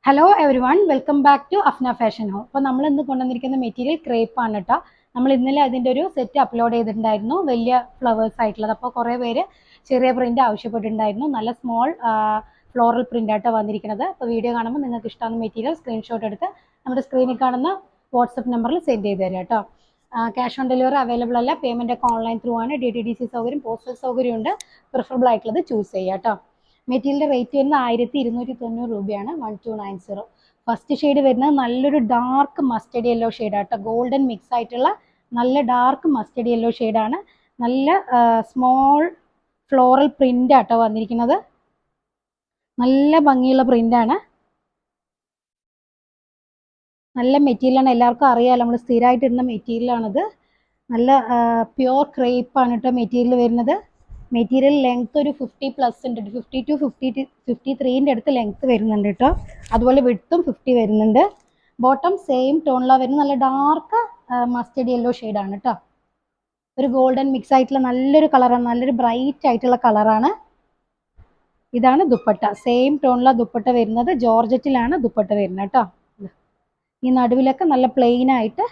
Hello everyone, welcome back to Afna fashion home. അപ്പോൾ നമ്മൾ ഇന്ന് കൊണ്ടുവന്നിരിക്കുന്ന മെറ്റീരിയൽ ക്രേപ്പ് ആണ് കേട്ടോ. നമ്മൾ ഇന്നലെ അതിൻ്റെ ഒരു സെറ്റ് അപ്ലോഡ് ചെയ്തിട്ടുണ്ടായിരുന്നു, വലിയ ഫ്ലവേഴ്സ് ആയിട്ടുള്ളത്. അപ്പോൾ കുറേ പേര് ചെറിയ പ്രിൻ്റ് ആവശ്യപ്പെട്ടിട്ടുണ്ടായിരുന്നു. നല്ല സ്മോൾ ഫ്ലോറൽ പ്രിൻ്റ് ആയിട്ടോ വന്നിരിക്കുന്നത്. അപ്പോൾ വീഡിയോ കാണുമ്പോൾ നിങ്ങൾക്ക് ഇഷ്ടമാകുന്ന മെറ്റീരിയൽ സ്ക്രീൻഷോട്ട് എടുത്ത് നമ്മുടെ സ്ക്രീനിൽ കാണുന്ന വാട്സപ്പ് നമ്പറിൽ സെൻഡ് ചെയ്ത് തരാം കേട്ടോ. ക്യാഷ് ഓൺ ഡെലിവറി അവൈലബിൾ അല്ല, പേയ്മെൻ്റ് ഒക്കെ ഓൺലൈൻ ത്രൂ ആണ്. DTDC സൗകര്യം, പോസ്റ്റൽ സൗകര്യമുണ്ട്. പ്രിഫറബിൾ ആയിട്ടുള്ളത് ചൂസ് ചെയ്യുക കേട്ടോ. മെറ്റീരിയലിൻ്റെ റേറ്റ് വരുന്നത് 1290 രൂപയാണ്. 1290. ഫസ്റ്റ് ഷെയ്ഡ് വരുന്നത് നല്ലൊരു ഡാർക്ക് മസ്റ്റഡ് യെല്ലോ ഷെയ്ഡാട്ടോ, ഗോൾഡൻ മിക്സ് ആയിട്ടുള്ള നല്ല ഡാർക്ക് മസ്റ്റഡ് യെല്ലോ ഷെയ്ഡാണ്. നല്ല സ്മോൾ ഫ്ലോറൽ പ്രിൻ്റ് ആട്ടോ വന്നിരിക്കുന്നത്. നല്ല ഭംഗിയുള്ള പ്രിൻ്റാണ്, നല്ല മെറ്റീരിയലാണ്. എല്ലാവർക്കും അറിയാമല്ലോ, നമ്മൾ സ്ഥിരമായിട്ട് ഇടുന്ന മെറ്റീരിയലാണിത്. നല്ല പ്യുവർ ക്രേപ്പാണ് കേട്ടോ മെറ്റീരിയൽ വരുന്നത്. മെറ്റീരിയൽ ലെങ്ത് ഒരു 50+ ഉണ്ട്, 50 to 53ൻ്റെ അടുത്ത് ലെങ്ത് വരുന്നുണ്ട് കേട്ടോ. അതുപോലെ വിഡ്ത്തും 50 വരുന്നുണ്ട്. ബോട്ടം സെയിം ടോണിലാണ് വരുന്നത്, നല്ല ഡാർക്ക് മസ്റ്റഡ് യെല്ലോ ഷെയ്ഡാണ് കേട്ടോ. ഒരു ഗോൾഡൻ മിക്സ് ആയിട്ടുള്ള നല്ലൊരു കളറാണ്, നല്ലൊരു ബ്രൈറ്റ് ആയിട്ടുള്ള കളറാണ്. ഇതാണ് ദുപ്പട്ട, സെയിം ടോണിലാണ് ദുപ്പട്ട വരുന്നത്. ജോർജറ്റിലാണ് ദുപ്പട്ട വരുന്നത് കേട്ടോ. ഈ നടുവിലൊക്കെ നല്ല പ്ലെയിൻ ആയിട്ട്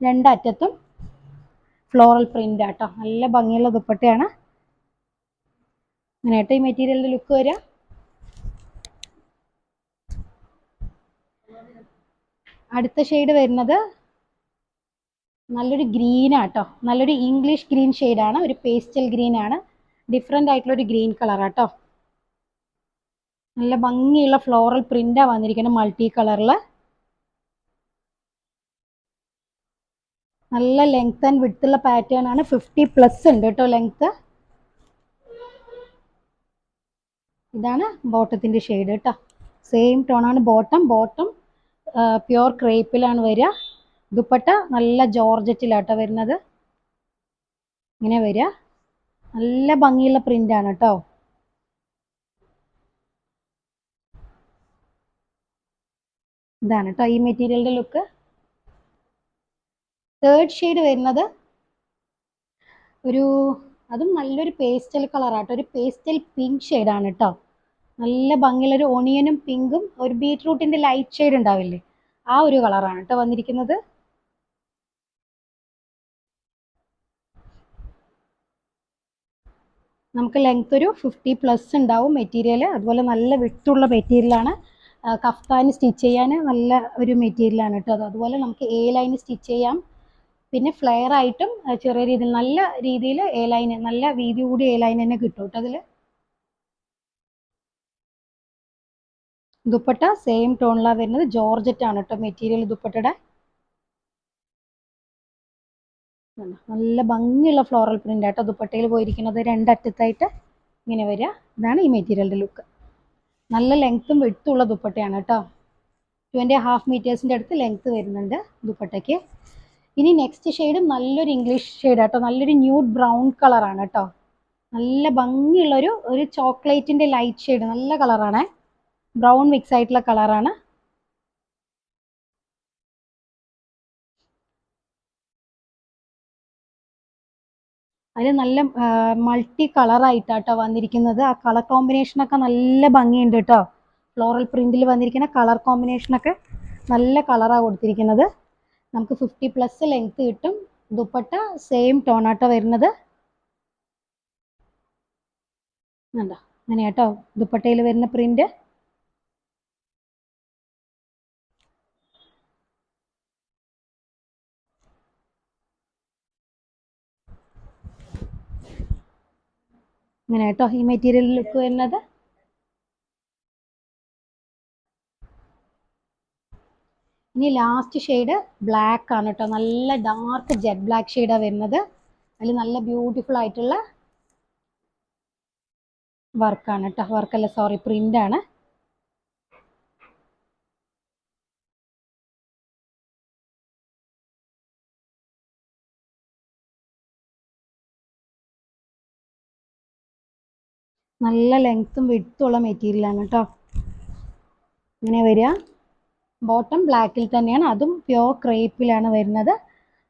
രണ്ടറ്റത്തും ഫ്ലോറൽ പ്രിൻ്റ് ആട്ടോ, നല്ല ഭംഗിയുള്ള ദുപ്പട്ടയാണ്. അങ്ങനെയായിട്ട് ഈ മെറ്റീരിയലിൻ്റെ ലുക്ക് വരിക. അടുത്ത ഷെയ്ഡ് വരുന്നത് നല്ലൊരു ഗ്രീൻ ആട്ടോ, നല്ലൊരു ഇംഗ്ലീഷ് ഗ്രീൻ ഷെയ്ഡാണ്, ഒരു പേസ്റ്റൽ ഗ്രീൻ ആണ്. ഡിഫറെൻ്റ് ആയിട്ടുള്ള ഒരു ഗ്രീൻ കളർ ആട്ടോ. നല്ല ഭംഗിയുള്ള ഫ്ലോറൽ പ്രിൻ്റാണ് വന്നിരിക്കുന്നത്, മൾട്ടി കളറിൽ. നല്ല ലെങ്ത് ആൻഡ് വിഡ്ത്തുള്ള പാറ്റേൺ ആണ്, 50+ ഉണ്ട് കേട്ടോ ലെങ്ത്. ഇതാണ് ബോട്ടത്തിൻ്റെ ഷെയ്ഡ് കേട്ടോ, സെയിം ടോണാണ് ബോട്ടം. പ്യുവർ ക്രേപ്പിലാണ് വരിക. ദുപ്പട്ട നല്ല ജോർജറ്റിലാട്ടോ വരുന്നത്, ഇങ്ങനെ വരിക. നല്ല ഭംഗിയുള്ള പ്രിൻ്റാണ് കേട്ടോ. ഇതാണ് കേട്ടോ ഈ മെറ്റീരിയലിൻ്റെ ലുക്ക്. തേർഡ് ഷെയ്ഡ് വരുന്നത് അതും നല്ലൊരു പേസ്റ്റൽ കളറാട്ടോ, ഒരു പേസ്റ്റൽ പിങ്ക് ഷെയ്ഡാണ് കേട്ടോ. നല്ല ഭംഗിയുള്ളൊരു ഓണിയനും പിങ്കും ഒരു ബീട്രൂട്ടിൻ്റെ ലൈറ്റ് ഷെയ്ഡ് ഉണ്ടാവില്ലേ, ആ ഒരു കളറാണ് കേട്ടോ വന്നിരിക്കുന്നത്. നമുക്ക് ലെങ്ത് ഒരു 50+ ഉണ്ടാവും മെറ്റീരിയൽ. അതുപോലെ നല്ല വിട്ടുള്ള മെറ്റീരിയലാണ്. കഫ്താന് സ്റ്റിച്ച് ചെയ്യാൻ നല്ല ഒരു മെറ്റീരിയലാണ് കേട്ടോ അത്. അതുപോലെ നമുക്ക് എ ലൈൻ സ്റ്റിച്ച് ചെയ്യാം, പിന്നെ ഫ്ലെയർ ആയിട്ടും ചെറിയ രീതിയിൽ നല്ല രീതിയിൽ എ ലൈൻ, നല്ല വീതി കൂടി എ ലൈൻ തന്നെ കിട്ടും കേട്ടോ അതിൽ. ദുപ്പട്ട സെയിം ടോണിലാണ് വരുന്നത്, ജോർജറ്റ് ആണ് കേട്ടോ മെറ്റീരിയൽ ദുപ്പട്ടയുടെ. നല്ല ഭംഗിയുള്ള ഫ്ലോറൽ പ്രിന്റ് ആട്ടോ ദുപ്പട്ടയിൽ പോയിരിക്കുന്നത്, രണ്ടറ്റത്തായിട്ട് ഇങ്ങനെ വരിക. ഇതാണ് ഈ മെറ്റീരിയലിൻ്റെ ലുക്ക്. നല്ല ലെങ്ത്തും വിഡ്ത്തുള്ള ദുപ്പട്ടയാണ് കേട്ടോ. 2.5 മീറ്റേഴ്സിൻ്റെ അടുത്ത് ലെങ്ത്ത് വരുന്നുണ്ട് ദുപ്പട്ടയ്ക്ക്. ഇനി നെക്സ്റ്റ് ഷെയ്ഡ് നല്ലൊരു ഇംഗ്ലീഷ് ഷെയ്ഡ് ആട്ടോ, നല്ലൊരു ന്യൂഡ് ബ്രൗൺ കളറാണ് കേട്ടോ. നല്ല ഭംഗിയുള്ളൊരു ചോക്ലേറ്റിൻ്റെ ലൈറ്റ് ഷെയ്ഡ്, നല്ല കളറാണ്, ബ്രൗൺ മിക്സ് ആയിട്ടുള്ള കളറാണ്. അതിൽ നല്ല മൾട്ടി കളറായിട്ടാട്ടോ വന്നിരിക്കുന്നത്. ആ കളർ കോമ്പിനേഷനൊക്കെ നല്ല ഭംഗിയുണ്ട് കേട്ടോ. ഫ്ലോറൽ പ്രിന്റിൽ വന്നിരിക്കുന്ന കളർ കോമ്പിനേഷനൊക്കെ നല്ല കളറാണ് കൊടുത്തിരിക്കുന്നത്. നമുക്ക് 50+ ലെങ്ത് കിട്ടും. ദുപ്പട്ട സെയിം ടോണാട്ടോ വരുന്നത്. കണ്ടോ, അങ്ങനെ കേട്ടോ ദുപ്പട്ടയിൽ വരുന്ന പ്രിന്റ്. ഇങ്ങനെ കേട്ടോ ഈ മെറ്റീരിയൽ ലുക്ക് വരുന്നത്. ഇനി ലാസ്റ്റ് ഷെയ്ഡ് ബ്ലാക്ക് ആണ് കേട്ടോ, നല്ല ഡാർക്ക് ജെറ്റ് ബ്ലാക്ക് ഷെയ്ഡാണ് വരുന്നത്. അതിൽ നല്ല ബ്യൂട്ടിഫുൾ ആയിട്ടുള്ള വർക്കാണ് കേട്ടോ, വർക്കല്ല സോറി പ്രിൻ്റാണ്. നല്ല ലെങ്ത്തും വിഡ്ത്തുള്ള മെറ്റീരിയലാണ് കേട്ടോ, ഇങ്ങനെ വരിക. ബോട്ടം ബ്ലാക്കിൽ തന്നെയാണ്, അതും പ്യുവർ ക്രേപ്പിലാണ് വരുന്നത്.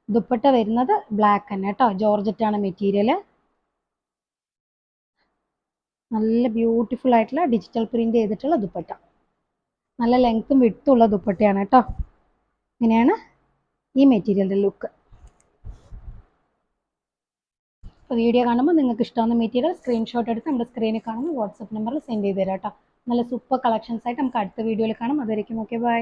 ദുപ്പട്ട വരുന്നത് ബ്ലാക്ക് തന്നെ കേട്ടോ, ജോർജറ്റാണ് മെറ്റീരിയൽ. നല്ല ബ്യൂട്ടിഫുൾ ആയിട്ടുള്ള ഡിജിറ്റൽ പ്രിന്റ് ചെയ്തിട്ടുള്ള ദുപ്പട്ട. നല്ല ലെങ്ത്തും വിട്ടുള്ള ദുപ്പട്ടയാണ് കേട്ടോ. ഇങ്ങനെയാണ് ഈ മെറ്റീരിയലിൻ്റെ ലുക്ക്. അപ്പോൾ വീഡിയോ കാണുമ്പോൾ നിങ്ങൾക്ക് ഇഷ്ടമാകുന്ന മെറ്റീരിയൽ സ്ക്രീൻഷോട്ട് എടുത്ത് നമ്മുടെ സ്ക്രീനിൽ കാണുന്ന വാട്സപ്പ് നമ്പറിൽ സെൻഡ് ചെയ്ത് തരാം കേട്ടോ. നല്ല സൂപ്പർ കളക്ഷൻസ് ആയിട്ട് നമുക്ക് അടുത്ത വീഡിയോയിൽ കാണാം. അതുവരെയ്ക്കും ഓക്കെ ബൈ.